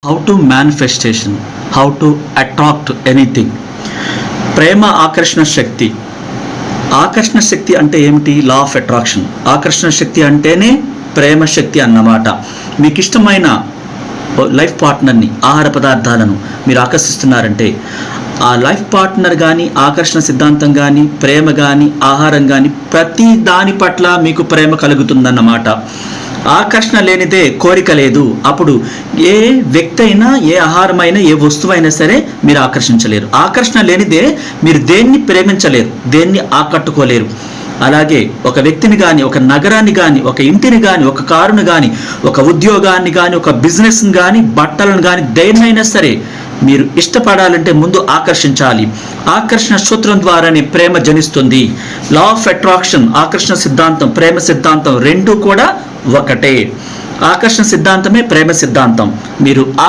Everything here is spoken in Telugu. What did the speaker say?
How to manifestation, how to attract anything. ప్రేమ ఆకర్షణ శక్తి. ఆకర్షణ శక్తి అంటే ఏమిటి? Law of attraction. ఆకర్షణ శక్తి అంటేనే ప్రేమ శక్తి అన్నమాట. మీకు ఇష్టమైన లైఫ్ పార్ట్నర్ని, ఆహార పదార్థాలను మీరు ఆకర్షిస్తున్నారంటే ఆ లైఫ్ పార్ట్నర్ కానీ, ఆకర్షణ సిద్ధాంతం కానీ, ప్రేమ కానీ, ఆహారం కానీ ప్రతి దాని పట్ల మీకు ప్రేమ కలుగుతుందన్నమాట. ఆకర్షణ లేనిదే కోరిక లేదు. అప్పుడు ఏ వ్యక్తి అయినా, ఏ ఆహారమైనా, ఏ వస్తువైనా సరే మీరు ఆకర్షించలేరు. ఆకర్షణ లేనిదే మీరు దేన్ని ప్రేమించలేరు, దేన్ని ఆకట్టుకోలేరు. అలాగే ఒక వ్యక్తిని కానీ, ఒక నగరాన్ని కానీ, ఒక ఇంటిని కానీ, ఒక కారును కానీ, ఒక ఉద్యోగాన్ని కానీ, ఒక బిజినెస్ని కానీ, బట్టలను కానీ, దేన్నైనా సరే మీరు ఇష్టపడాలంటే ముందు ఆకర్షించాలి. ఆకర్షణ సూత్రం ద్వారానే ప్రేమ జనిస్తుంది. లా ఆఫ్ అట్రాక్షన్, ఆకర్షణ సిద్ధాంతం, ప్రేమ సిద్ధాంతం రెండూ కూడా ఒకటే. ఆకర్షణ సిద్ధాంతమే ప్రేమ సిద్ధాంతం. మీరు